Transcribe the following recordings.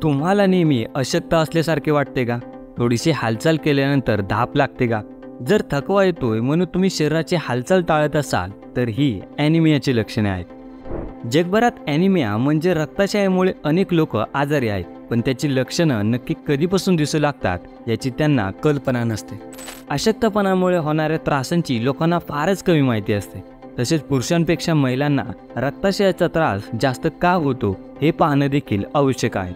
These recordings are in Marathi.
तुम्हाला नेहमी अशक्त असल्यासारखे वाटते का? थोडीशी हालचाल केल्यानंतर धाप लागते का? जर थकवा येतोय म्हणून तुम्ही शरीराची हालचाल टाळत असाल तर ही ॲनिमियाची लक्षणे आहेत. जगभरात ॲनिमिया म्हणजे रक्तक्षयामुळे अनेक लोक आजारी आहेत, पण त्याची लक्षणं नक्की कधीपासून दिसू लागतात याची त्यांना कल्पना नसते. अशक्तपणामुळे होणाऱ्या त्रासांची लोकांना फारच कमी माहिती असते. तसेच पुरुषांपेक्षा महिलांना रक्तक्षयाचा त्रास जास्त का होतो हे पाहणं देखील आवश्यक आहे.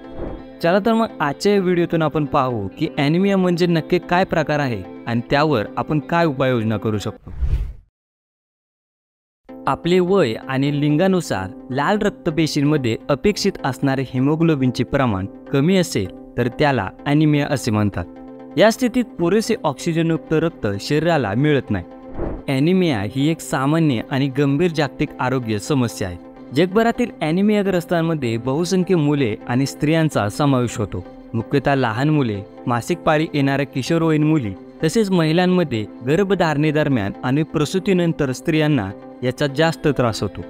चला तर मग आजच्या व्हिडिओतून आपण पाहू की ॲनिमिया म्हणजे नक्की काय प्रकार आहे आणि त्यावर आपण काय उपाययोजना करू शकतो. आपले वय आणि लिंगानुसार लाल रक्तपेशींमध्ये अपेक्षित असणारे हिमोग्लोबिनचे प्रमाण कमी असेल तर त्याला ॲनिमिया असे म्हणतात. या स्थितीत पुरेसे ऑक्सिजनयुक्त रक्त शरीराला मिळत नाही. ॲनिमिया ही एक सामान्य आणि गंभीर जागतिक आरोग्य समस्या आहे. जगभरातील ॲनिमियाग्रस्तांमध्ये बहुसंख्य मुले आणि स्त्रियांचा समावेश होतो. मुख्यतः लहान मुले, मासिक पाळी येणाऱ्या किशोरवयीन मुली तसेच महिलांमध्ये गर्भधारणेदरम्यान आणि प्रसूतीनंतर स्त्रियांना याचा जास्त त्रास होतो.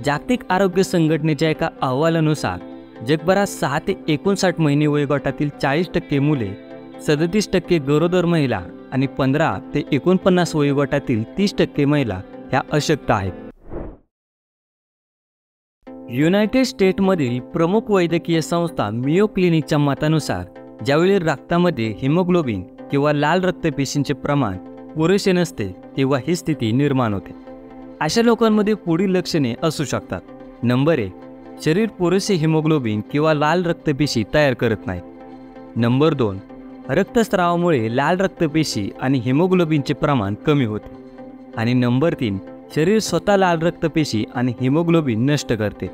जागतिक आरोग्य संघटनेच्या एका अहवालानुसार जगभरात 6 ते 59 महिने वयोगटातील 40% मुले, 37% गरोदर महिला आणि 15 ते 49 वयोगटातील 30% महिला ह्या अशक्त आहेत. युनायटेड स्टेट्समधील प्रमुख वैद्यकीय संस्था मियो क्लिनिकच्या मतानुसार ज्यावेळी रक्तामध्ये हिमोग्लोबिन किंवा लाल रक्तपेशींचे प्रमाण पुरेसे नसते तेव्हा ही स्थिती निर्माण होते. अशा लोकांमध्ये पुढील लक्षणे असू शकतात. नंबर 1, शरीर पुरेसे हिमोग्लोबिन किंवा लाल रक्तपेशी तयार करत नाही. नंबर 2, रक्तस्रावामुळे लाल रक्तपेशी आणि हिमोग्लोबिनचे प्रमाण कमी होते. आणि नंबर 3, शरीर स्वतः लाल रक्तपेशी आणि हिमोग्लोबिन नष्ट करते.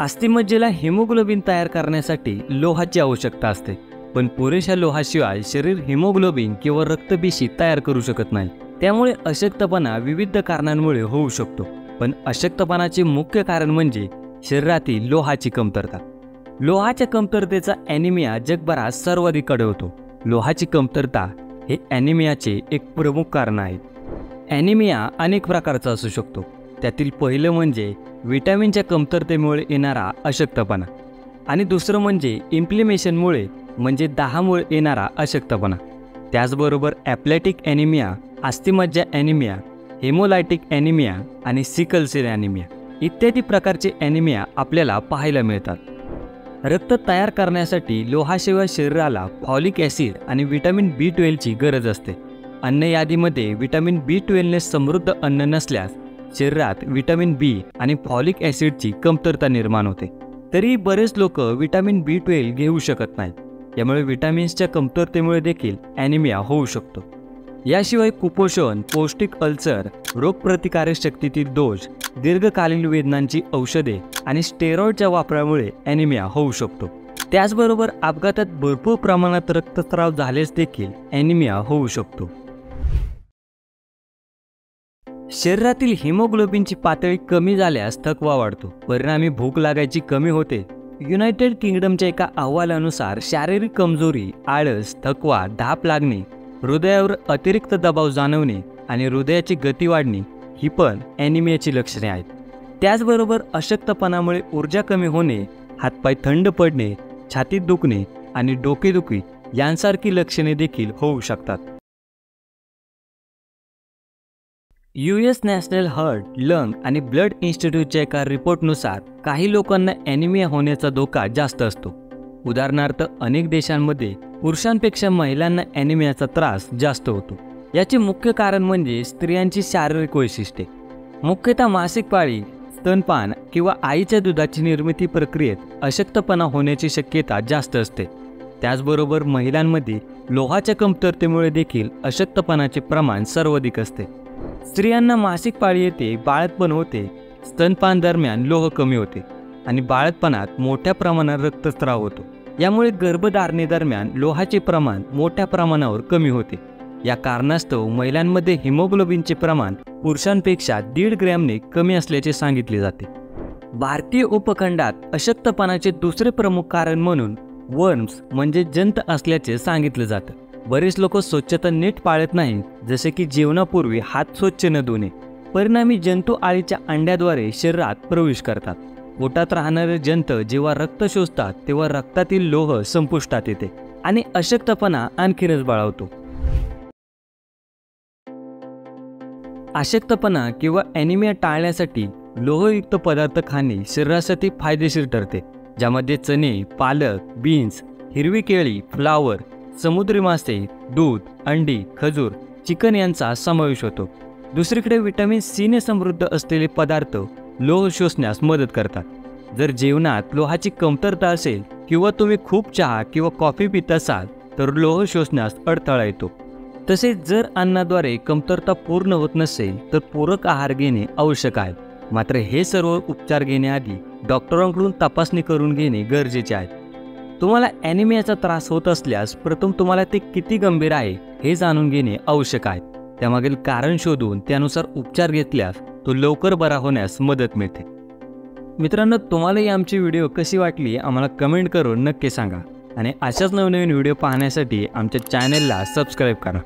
अस्थिमज्जेला हिमोग्लोबिन तयार करण्यासाठी लोहाची आवश्यकता असते, पण पुरेशा लोहाशिवाय शरीर हिमोग्लोबिन किंवा रक्तपेशी तयार करू शकत नाही. त्यामुळे अशक्तपणा विविध कारणांमुळे होऊ शकतो, पण अशक्तपणाचे मुख्य कारण म्हणजे शरीरातील लोहाची कमतरता. लोहाच्या कमतरतेचा ॲनिमिया जगभरात सर्वाधिक आढळतो. लोहाची कमतरता हे ॲनिमियाचे एक प्रमुख कारण आहे. ॲनिमिया अनेक प्रकारचा असू शकतो. त्यातील पहिलं म्हणजे व्हिटॅमिनच्या कमतरतेमुळे येणारा अशक्तपणा आणि दुसरं म्हणजे इन्फ्लेमेशनमुळे म्हणजे दाहामुळे येणारा अशक्तपणा. त्याचबरोबर ॲप्लेटिक ॲनिमिया, अस्थिमज्जा ॲनिमिया, हेमोलायटिक ॲनिमिया आणि सिकल सेल ॲनिमिया इत्यादी प्रकारचे ॲनिमिया आपल्याला पाहायला मिळतात. रक्त तयार करण्यासाठी लोहाशिवाय शरीराला फॉलिक ॲसिड आणि व्हिटॅमिन B12ची गरज असते. अन्न यादीमध्ये व्हिटॅमिन B12ने समृद्ध अन्न नसल्यास शरीरात व्हिटॅमिन B आणि फॉलिक ॲसिडची कमतरता निर्माण होते. तरीही बरेच लोक व्हिटॅमिन B12 घेऊ शकत नाहीत. यामुळे व्हिटॅमिन्सच्या कमतरतेमुळे देखील ॲनिमिया होऊ शकतो. याशिवाय कुपोषण, पौष्टिक अल्सर, रोगप्रतिकारक शक्तीतील दोष, दीर्घकालीन वेदनांची औषधे आणि स्टेरॉइडच्या वापरामुळे ॲनिमिया होऊ शकतो. त्याचबरोबर अपघातात भरपूर प्रमाणात रक्तस्राव झाल्यास देखील ॲनिमिया होऊ शकतो. शरीरातील हिमोग्लोबिनची पातळी कमी झाल्यास थकवा वाढतो, परिणामी भूक लागायची कमी होते. युनायटेड किंगडमच्या एका अहवालानुसार शारीरिक कमजोरी, आळस, थकवा, धाप लागणे, हृदयावर अतिरिक्त दबाव जाणवणे आणि हृदयाची गती वाढणे ही पण ॲनिमियाची लक्षणे आहेत. त्याचबरोबर अशक्तपणामुळे ऊर्जा कमी होणे, हातपाय थंड पडणे, छातीत दुखणे आणि डोकेदुखी यांसारखी लक्षणे देखील होऊ शकतात. US नॅशनल हार्ट, लंग आणि ब्लड इन्स्टिट्यूटच्या एका रिपोर्टनुसार काही लोकांना ॲनिमिया होण्याचा धोका जास्त असतो. उदाहरणार्थ अनेक देशांमध्ये पुरुषांपेक्षा महिलांना ॲनिमियाचा त्रास जास्त होतो. याचे मुख्य कारण म्हणजे स्त्रियांची शारीरिक वैशिष्ट्ये, मुख्यतः मासिक पाळी, स्तनपान किंवा आईच्या दुधाची निर्मिती प्रक्रियेत अशक्तपणा होण्याची शक्यता जास्त असते. त्याचबरोबर महिलांमध्ये लोहाच्या कमतरतेमुळे देखील अशक्तपणाचे प्रमाण सर्वाधिक असते. स्त्रियांना मासिक पाळी येते, बाळंतपण होते, स्तनपान दरम्यान लोह कमी होते आणि बाळंतपणात मोठ्या प्रमाणात रक्तस्राव होतो. यामुळे गर्भधारणेदरम्यान लोहाचे प्रमाण मोठ्या प्रमाणावर कमी होते. या कारणास्तव महिलांमध्ये हिमोग्लोबिनचे प्रमाण पुरुषांपेक्षा 1.5 ग्रॅमने कमी असल्याचे सांगितले जाते. भारतीय उपखंडात अशक्तपणाचे दुसरे प्रमुख कारण म्हणून वर्म्स म्हणजे जंत असल्याचे सांगितले जातं. बरेच लोक स्वच्छता नीट पाळत नाहीत, जसे की जेवणापूर्वी हात स्वच्छ न धुणे. परिणामी जंतू आळीच्या अंड्याद्वारे शरीरात प्रवेश करतात. पोटात राहणारे जंत जेव्हा रक्त शोषतात तेव्हा रक्तातील लोह संपुष्टात येते आणि अशक्तपणा आणखीनच बळावतो. अशक्तपणा किंवा ॲनिमिया टाळण्यासाठी लोहयुक्त पदार्थ खाणे शरीरासाठी फायदेशीर ठरते, ज्यामध्ये चणे, पालक, बीन्स, हिरवी केळी, फ्लावर, समुद्री मासे, दूध, अंडी, खजूर, चिकन यांचा समावेश होतो. दुसरीकडे व्हिटॅमिन सीने समृद्ध असलेले पदार्थ लोह शोषण्यास मदत करतात. जर जेवणात लोहाची कमतरता असेल किंवा तुम्ही खूप चहा किंवा कॉफी पित असाल तर लोह शोषण्यास अडथळा येतो. तसेच जर अन्नाद्वारे कमतरता पूर्ण होत नसेल तर पूरक आहार घेणे आवश्यक आहे. मात्र हे सर्व उपचार घेण्याआधी डॉक्टरांकडून तपासणी करून घेणे गरजेचे आहे. तुम्हाला ॲनिमियाचा त्रास होत असल्यास प्रथम तुम्हाला ते किती गंभीर आहे हे जाणून घेणे आवश्यक आहे. त्यामागील कारण शोधून त्यानुसार उपचार घेतल्यास तो लवकर बरा होण्यास मदत मिळते. मित्रांनो, तुम्हाला ही आमची व्हिडिओ कशी वाटली आम्हाला कमेंट करून नक्की सांगा आणि अशाच नवनवीन व्हिडिओ पाहण्यासाठी आमच्या चॅनेलला सबस्क्राईब करा.